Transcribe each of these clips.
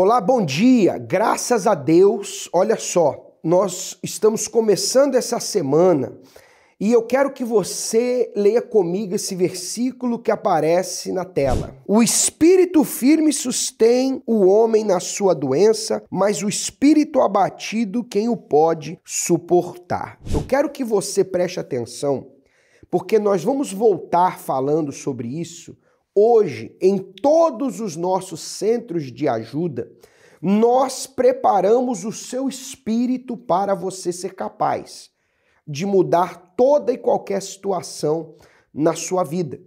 Olá, bom dia. Graças a Deus, olha só, nós estamos começando essa semana e eu quero que você leia comigo esse versículo que aparece na tela. O espírito firme sustém o homem na sua doença, mas o espírito abatido, quem o pode suportar? Eu quero que você preste atenção, porque nós vamos voltar falando sobre isso. Hoje, em todos os nossos centros de ajuda, nós preparamos o seu espírito para você ser capaz de mudar toda e qualquer situação na sua vida.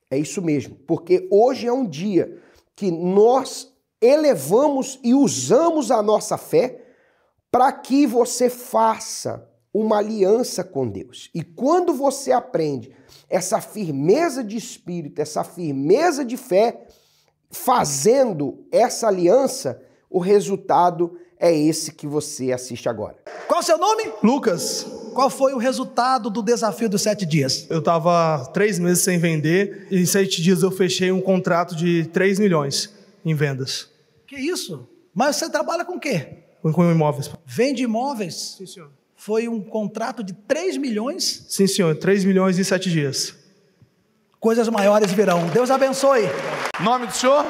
É isso mesmo, porque hoje é um dia que nós elevamos e usamos a nossa fé para que você faça uma aliança com Deus. E quando você aprende essa firmeza de espírito, essa firmeza de fé, fazendo essa aliança, o resultado é esse que você assiste agora. Qual o seu nome? Lucas. Qual foi o resultado do desafio dos 7 dias? Eu estava 3 meses sem vender e em 7 dias eu fechei um contrato de 3 milhões em vendas. Que isso? Mas você trabalha com o quê? Com imóveis. Vende imóveis? Sim, senhor. Foi um contrato de 3 milhões? Sim, senhor. 3 milhões em 7 dias. Coisas maiores virão. Deus abençoe. Nome do senhor?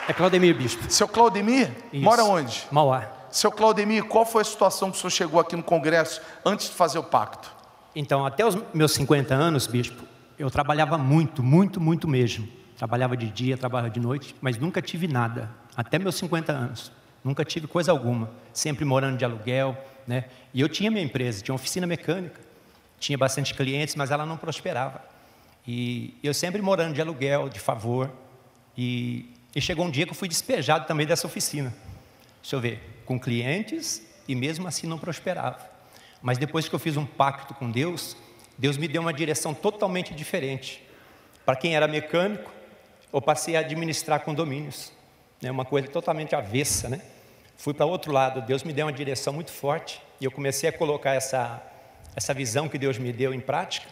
É Claudemir, bispo. Seu Claudemir? Isso. Mora onde? Mauá. Seu Claudemir, qual foi a situação que o senhor chegou aqui no congresso antes de fazer o pacto? Então, até os meus 50 anos, bispo, eu trabalhava muito mesmo. Trabalhava de dia, trabalhava de noite, mas nunca tive nada. Até meus 50 anos. Nunca tive coisa alguma. Sempre morando de aluguel, né? E eu tinha minha empresa, tinha uma oficina mecânica. Tinha bastante clientes, mas ela não prosperava. E eu sempre morando de aluguel, de favor. E chegou um dia que eu fui despejado também dessa oficina. Deixa eu ver, com clientes e mesmo assim não prosperava. Mas depois que eu fiz um pacto com Deus, Deus me deu uma direção totalmente diferente. Para quem era mecânico, eu passei a administrar condomínios. Né? Uma coisa totalmente avessa, né? Fui para outro lado, Deus me deu uma direção muito forte e eu comecei a colocar essa visão que Deus me deu em prática.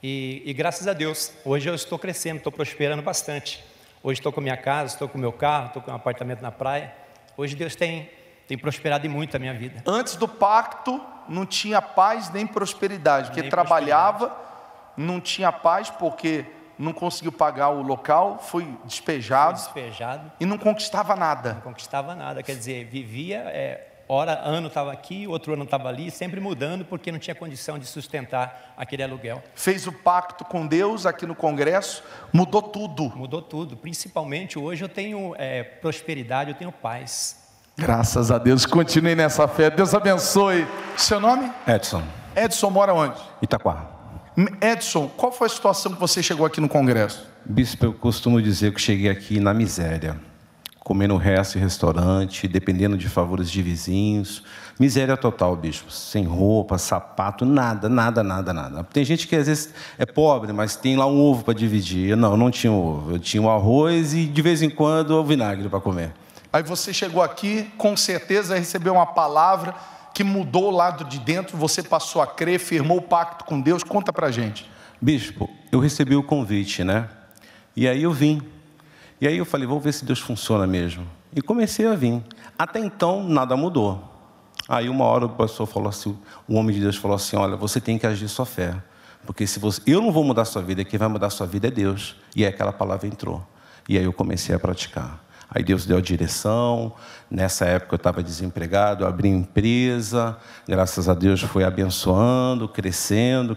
E graças a Deus, hoje eu estou crescendo, estou prosperando bastante. Hoje estou com a minha casa, estou com o meu carro, estou com um apartamento na praia. Hoje Deus tem prosperado e muito a minha vida. Antes do pacto, não tinha paz nem prosperidade, porque trabalhava, não tinha paz porque não conseguiu pagar o local, foi despejado e não conquistava nada. Não conquistava nada, quer dizer, vivia, ano estava aqui, outro ano estava ali, sempre mudando, porque não tinha condição de sustentar aquele aluguel. Fez o pacto com Deus aqui no congresso, mudou tudo. Mudou tudo, principalmente hoje eu tenho prosperidade, eu tenho paz. Graças a Deus, continue nessa fé, Deus abençoe. Seu nome? Edson. Edson mora onde? Itaquá. Edson, qual foi a situação que você chegou aqui no congresso? Bispo, eu costumo dizer que eu cheguei aqui na miséria, comendo resto em restaurante, dependendo de favores de vizinhos. Miséria total, bispo. Sem roupa, sapato, nada. Tem gente que às vezes é pobre, mas tem lá um ovo para dividir. Eu não tinha ovo. Eu tinha o arroz e de vez em quando o vinagre para comer. Aí você chegou aqui, com certeza recebeu uma palavra que mudou o lado de dentro, você passou a crer, firmou o pacto com Deus. Conta pra gente. Bispo, eu recebi o convite, né? E aí eu vim. E aí eu falei, vou ver se Deus funciona mesmo. E comecei a vir. Até então, nada mudou. Aí uma hora o pastor falou assim, o homem de Deus falou assim, olha, você tem que agir sua fé. Porque se você, eu não vou mudar a sua vida, quem vai mudar a sua vida é Deus. E aí aquela palavra entrou. E aí eu comecei a praticar. Aí Deus deu a direção. Nessa época eu estava desempregado, eu abri empresa. Graças a Deus foi abençoando, crescendo.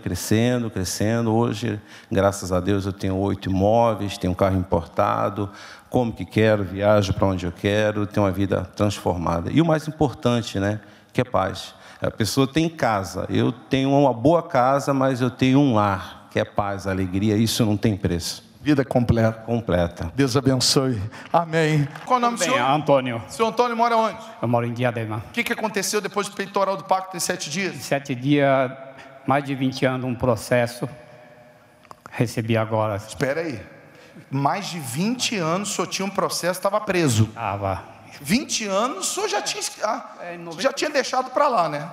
Hoje, graças a Deus, eu tenho 8 imóveis, tenho um carro importado, como que quero, viajo para onde eu quero, tenho uma vida transformada. E o mais importante, né, que é paz. A pessoa tem casa, eu tenho uma boa casa, mas eu tenho um lar, que é paz, alegria, isso não tem preço. Vida completa. Completa. Deus abençoe. Amém. Qual o nome do senhor? Antônio. Seu Antônio mora onde? Eu moro em Diadema. O que aconteceu depois do peitoral do pacto em 7 dias? Em 7 dias, mais de 20 anos, um processo. Recebi agora. Espera aí. Mais de 20 anos o senhor tinha um processo, estava preso. Estava. 20 anos o senhor já tinha deixado para lá, né?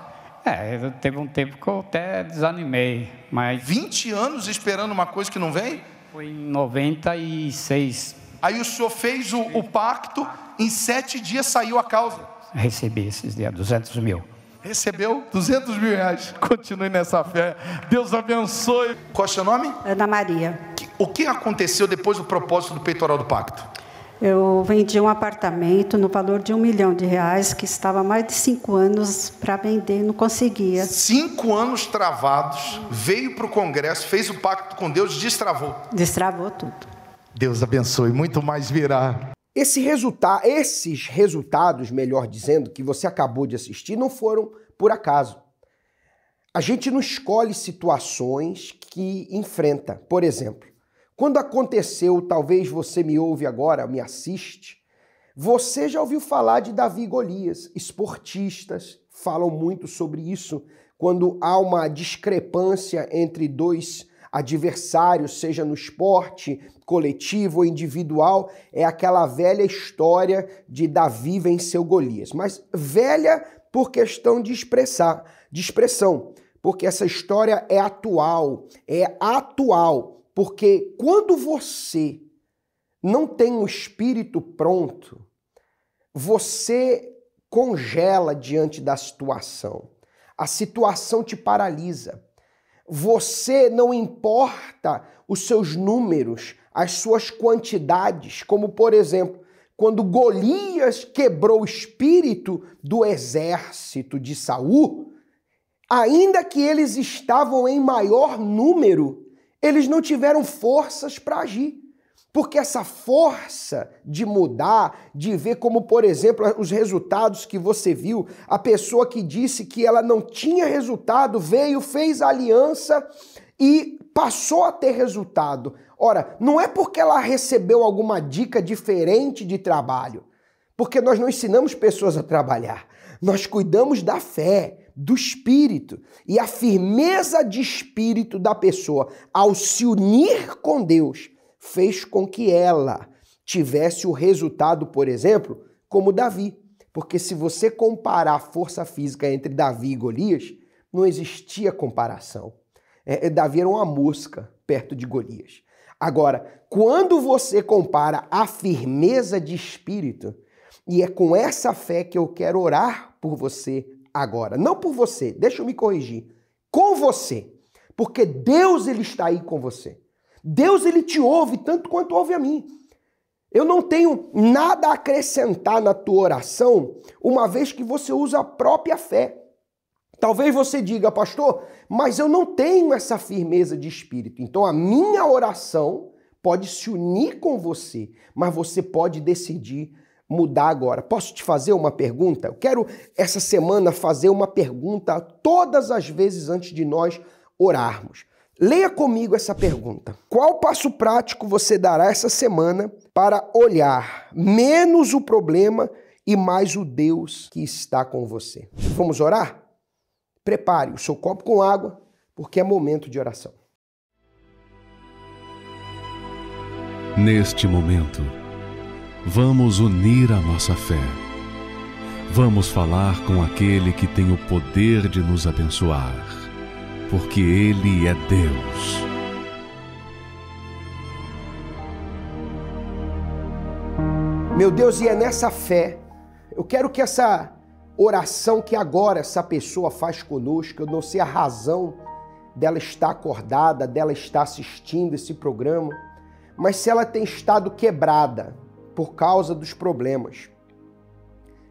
Teve um tempo que eu até desanimei, mas... 20 anos esperando uma coisa que não vem? Foi em 96. Aí o senhor fez o pacto em 7 dias saiu a causa. Recebi esses dias 200 mil. Recebeu 200 mil reais. Continue nessa fé. Deus abençoe. Qual é o seu nome? Ana Maria. O que aconteceu depois do propósito do peitoral do pacto? Eu vendi um apartamento no valor de R$1 milhão, que estava há mais de 5 anos para vender, não conseguia. 5 anos travados, veio para o congresso, fez o pacto com Deus, destravou. Destravou tudo. Deus abençoe, muito mais virá. Esses resultados, melhor dizendo, que você acabou de assistir, não foram por acaso. A gente não escolhe situações que enfrenta. Por exemplo, quando aconteceu, talvez você me ouve agora, me assiste, você já ouviu falar de Davi e Golias. Esportistas falam muito sobre isso. Quando há uma discrepância entre dois adversários, seja no esporte coletivo ou individual, é aquela velha história de Davi venceu Golias. Mas velha por questão de expressão, porque essa história é atual, porque quando você não tem um espírito pronto, você congela diante da situação. A situação te paralisa. Você não importa os seus números, as suas quantidades, como por exemplo, quando Golias quebrou o espírito do exército de Saul, ainda que eles estavam em maior número, eles não tiveram forças para agir. Porque essa força de mudar, de ver como, por exemplo, os resultados que você viu, a pessoa que disse que ela não tinha resultado, veio, fez a aliança e passou a ter resultado. Ora, não é porque ela recebeu alguma dica diferente de trabalho, porque nós não ensinamos pessoas a trabalhar, nós cuidamos da fé, do espírito, e a firmeza de espírito da pessoa, ao se unir com Deus, fez com que ela tivesse o resultado, por exemplo, como Davi. Porque se você comparar a força física entre Davi e Golias, não existia comparação. Davi era uma mosca perto de Golias. Agora, quando você compara a firmeza de espírito, e é com essa fé que eu quero orar por você agora. Não por você, deixa eu me corrigir. Com você. Porque Deus, ele está aí com você. Deus, ele te ouve tanto quanto ouve a mim. Eu não tenho nada a acrescentar na tua oração, uma vez que você usa a própria fé. Talvez você diga, pastor, mas eu não tenho essa firmeza de espírito. Então a minha oração pode se unir com você, mas você pode decidir mudar agora. Posso te fazer uma pergunta? Eu quero essa semana fazer uma pergunta todas as vezes antes de nós orarmos. Leia comigo essa pergunta. Qual passo prático você dará essa semana para olhar menos o problema e mais o Deus que está com você? Vamos orar? Prepare o seu copo com água, porque é momento de oração. Neste momento, vamos unir a nossa fé. Vamos falar com aquele que tem o poder de nos abençoar. Porque Ele é Deus. Meu Deus, e é nessa fé, eu quero que essa oração que agora essa pessoa faz conosco, eu não sei a razão dela estar acordada, dela estar assistindo esse programa, mas se ela tem estado quebrada por causa dos problemas,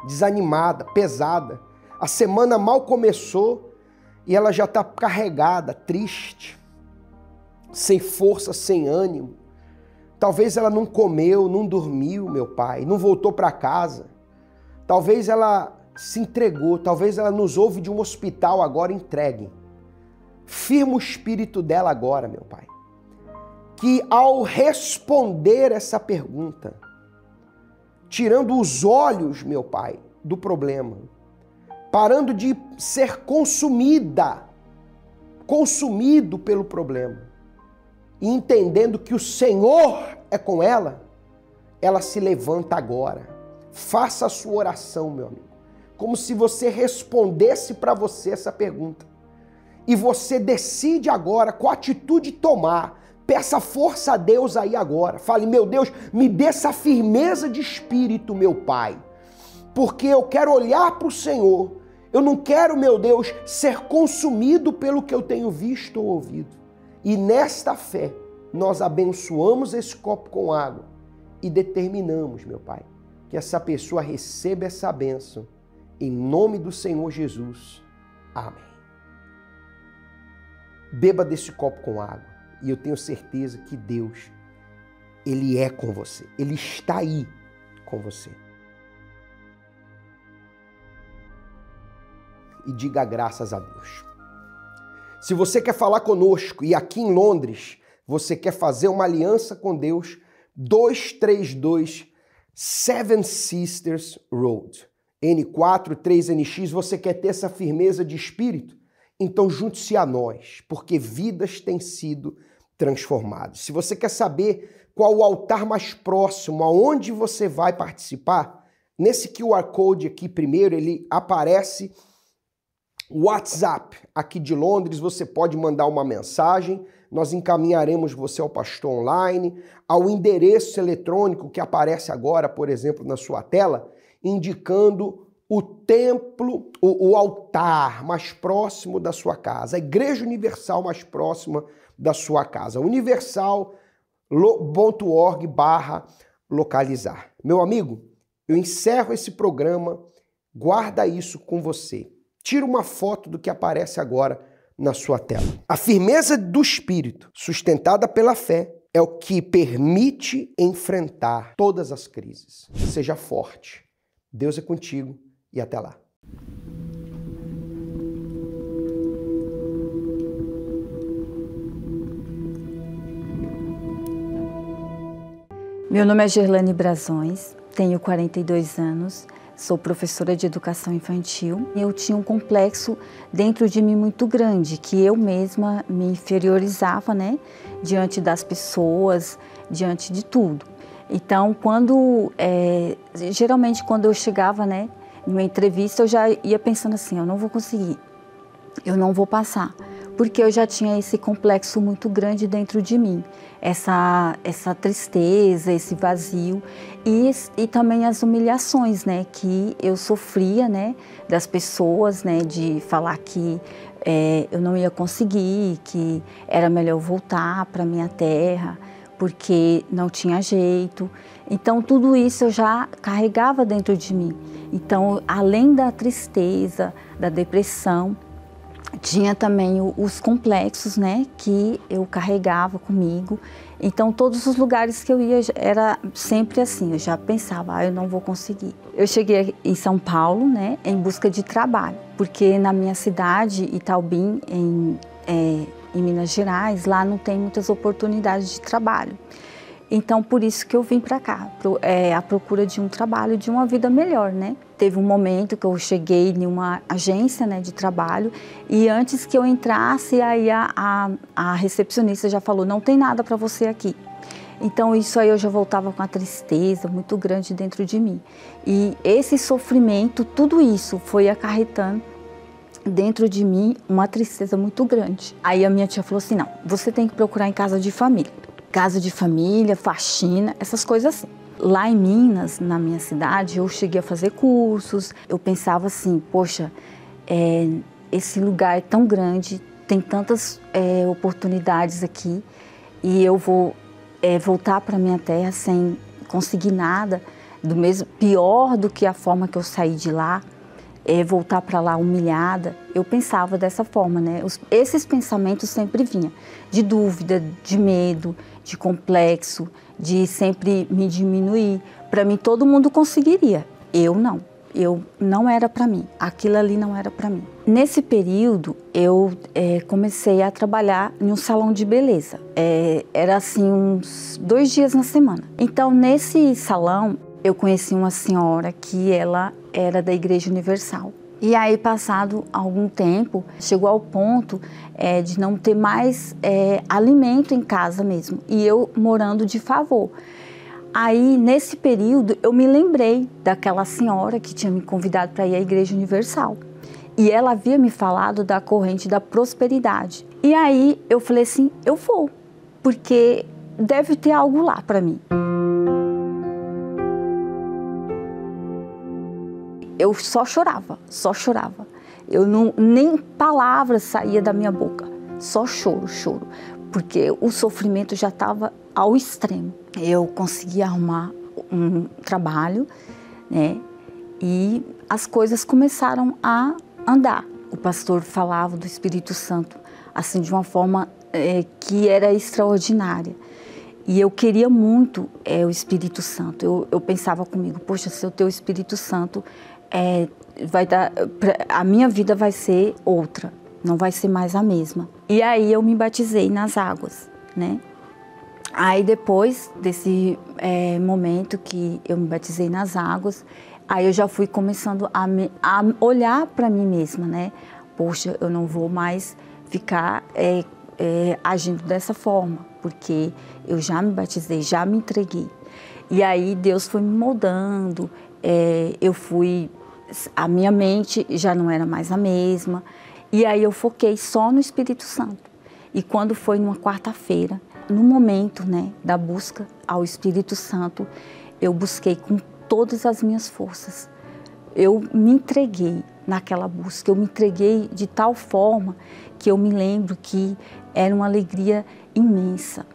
desanimada, pesada, a semana mal começou, e ela já está carregada, triste, sem força, sem ânimo. Talvez ela não comeu, não dormiu, meu Pai, não voltou para casa. Talvez ela se entregou, talvez ela nos ouve de um hospital agora entregue. Firma o espírito dela agora, meu Pai. Que ao responder essa pergunta, tirando os olhos, meu Pai, do problema, parando de ser consumido pelo problema, e entendendo que o Senhor é com ela, ela se levanta agora. Faça a sua oração, meu amigo, como se você respondesse para você essa pergunta. E você decide agora qual atitude tomar, Peça força a Deus aí agora. Fale, meu Deus, me dê essa firmeza de espírito, meu Pai. Porque eu quero olhar para o Senhor. Eu não quero, meu Deus, ser consumido pelo que eu tenho visto ou ouvido. E nesta fé, nós abençoamos esse copo com água e determinamos, meu Pai, que essa pessoa receba essa bênção. Em nome do Senhor Jesus. Amém. Beba desse copo com água. E eu tenho certeza que Deus, Ele é com você. Ele está aí com você. E diga graças a Deus. Se você quer falar conosco e aqui em Londres, você quer fazer uma aliança com Deus, 232 Seven Sisters Road, N43NX, você quer ter essa firmeza de espírito? Então junte-se a nós, porque vidas têm sido transformadas. Se você quer saber qual o altar mais próximo, aonde você vai participar, nesse QR Code aqui primeiro, ele aparece o WhatsApp aqui de Londres, você pode mandar uma mensagem, nós encaminharemos você ao pastor online, ao endereço eletrônico que aparece agora, por exemplo, na sua tela, indicando o templo, o altar mais próximo da sua casa, a Igreja Universal mais próxima da sua casa, universal.org/localizar. Meu amigo, eu encerro esse programa, guarda isso com você. Tira uma foto do que aparece agora na sua tela. A firmeza do espírito, sustentada pela fé, é o que permite enfrentar todas as crises. Seja forte. Deus é contigo e até lá. Meu nome é Gerlane Brazões, tenho 42 anos, sou professora de educação infantil. Eu tinha um complexo dentro de mim muito grande, que eu mesma me inferiorizava, né, diante das pessoas, diante de tudo. Então, geralmente quando eu chegava, né, numa entrevista, eu já ia pensando assim, eu não vou conseguir, eu não vou passar, porque eu já tinha esse complexo muito grande dentro de mim, essa tristeza, esse vazio e também as humilhações, né, que eu sofria, né, das pessoas, né, de falar que eu não ia conseguir, que era melhor voltar para minha terra, porque não tinha jeito. Então, tudo isso eu já carregava dentro de mim. Então, além da tristeza, da depressão, tinha também os complexos, né, que eu carregava comigo. Então, todos os lugares que eu ia era sempre assim, eu já pensava, eu não vou conseguir. Eu cheguei em São Paulo, né, em busca de trabalho, porque na minha cidade, Itaubim, em Minas Gerais, lá não tem muitas oportunidades de trabalho. Então, por isso que eu vim para cá, à procura de um trabalho, de uma vida melhor, né? Teve um momento que eu cheguei em uma agência, né, de trabalho e antes que eu entrasse, aí a recepcionista já falou, não tem nada para você aqui. Então, isso aí eu já voltava com a tristeza muito grande dentro de mim. E esse sofrimento, tudo isso foi acarretando dentro de mim uma tristeza muito grande. Aí a minha tia falou assim, não, você tem que procurar em casa de família. Casa de família, faxina, essas coisas assim. Lá em Minas, na minha cidade, eu cheguei a fazer cursos. Eu pensava assim, poxa, esse lugar é tão grande, tem tantas oportunidades aqui e eu vou voltar para minha terra sem conseguir nada, pior do que a forma que eu saí de lá, voltar para lá humilhada. Eu pensava dessa forma, né? Esses pensamentos sempre vinham, de dúvida, de medo, de complexo, de sempre me diminuir. Para mim, todo mundo conseguiria. Eu não era para mim. Aquilo ali não era para mim. Nesse período, eu comecei a trabalhar em um salão de beleza. Era assim, uns 2 dias na semana. Então, nesse salão, eu conheci uma senhora que ela era da Igreja Universal. E aí, passado algum tempo, chegou ao ponto de não ter mais alimento em casa mesmo. E eu morando de favor. Aí, nesse período, eu me lembrei daquela senhora que tinha me convidado para ir à Igreja Universal. E ela havia me falado da corrente da prosperidade. E aí, eu falei assim, eu vou. porque deve ter algo lá para mim. Eu só chorava, só chorava. Eu não, nem palavras saía da minha boca, só choro, choro, porque o sofrimento já estava ao extremo. Eu consegui arrumar um trabalho, né? E as coisas começaram a andar. O pastor falava do Espírito Santo assim de uma forma que era extraordinária. E eu queria muito o Espírito Santo. Eu pensava comigo, poxa, se eu ter o Espírito Santo, vai dar, a minha vida vai ser outra, não vai ser mais a mesma. E aí eu me batizei nas águas, né? Aí depois desse momento que eu me batizei nas águas, aí eu já fui começando a olhar para mim mesma, né? Poxa, eu não vou mais ficar agindo dessa forma, porque eu já me batizei, já me entreguei. E aí Deus foi me moldando, a minha mente já não era mais a mesma, e aí eu foquei só no Espírito Santo. E quando foi numa quarta-feira, no momento, né, da busca ao Espírito Santo, eu busquei com todas as minhas forças. Eu me entreguei naquela busca, eu me entreguei de tal forma que eu me lembro que era uma alegria imensa.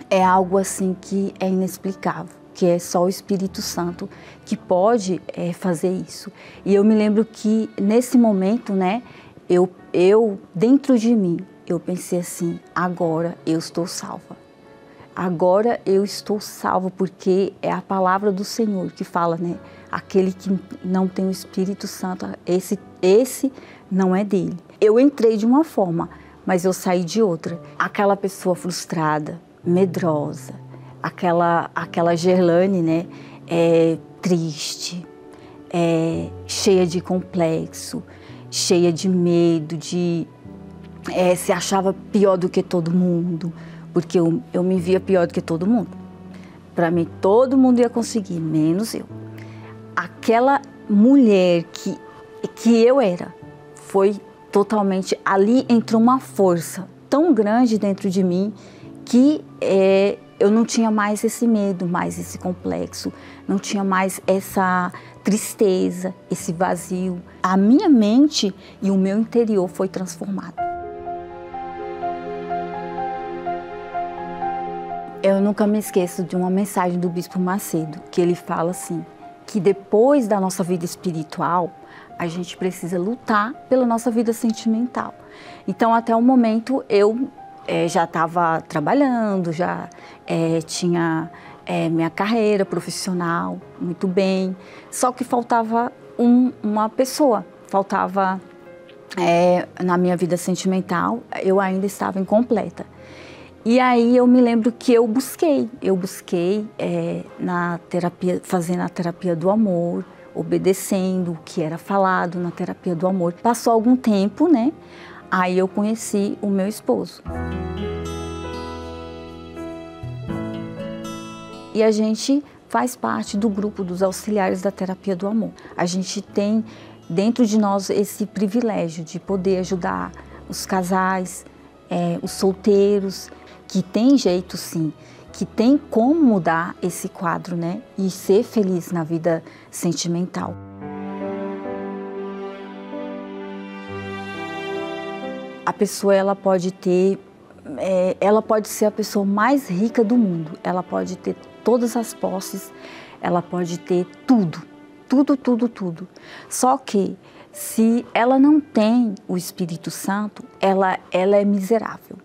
É algo assim que é inexplicável, que é só o Espírito Santo que pode fazer isso. E eu me lembro que nesse momento, né, eu dentro de mim, eu pensei assim, agora eu estou salva. Agora eu estou salva, porque é a palavra do Senhor que fala, né? Aquele que não tem o Espírito Santo, esse não é dele. Eu entrei de uma forma, mas eu saí de outra. Aquela pessoa frustrada, medrosa, aquela Gerlane, né? Triste, cheia de complexo, cheia de medo, se achava pior do que todo mundo, porque eu me via pior do que todo mundo. Para mim, todo mundo ia conseguir, menos eu. Aquela mulher que eu era, foi totalmente... Ali entrou uma força tão grande dentro de mim que eu não tinha mais esse medo, mais esse complexo, não tinha mais essa tristeza, esse vazio. A minha mente e o meu interior foi transformado. Eu nunca me esqueço de uma mensagem do Bispo Macedo, que ele fala assim, que depois da nossa vida espiritual, a gente precisa lutar pela nossa vida sentimental. Então, até o momento, eu já estava trabalhando, já tinha minha carreira profissional muito bem, só que faltava uma pessoa, faltava na minha vida sentimental, eu ainda estava incompleta. E aí eu me lembro que eu busquei na terapia, fazendo a terapia do amor, obedecendo o que era falado na terapia do amor. Passou algum tempo, né? Aí eu conheci o meu esposo. E a gente faz parte do grupo dos auxiliares da terapia do amor. A gente tem dentro de nós esse privilégio de poder ajudar os casais, os solteiros, que tem jeito sim, que tem como mudar esse quadro, né? E ser feliz na vida sentimental. A pessoa, ela pode ser a pessoa mais rica do mundo, ela pode ter todas as posses, ela pode ter tudo. Só que se ela não tem o Espírito Santo, ela é miserável.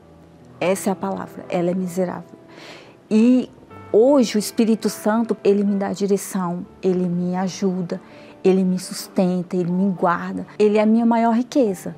Essa é a palavra, ela é miserável. E hoje o Espírito Santo, ele me dá direção, ele me ajuda, ele me sustenta, ele me guarda. Ele é a minha maior riqueza.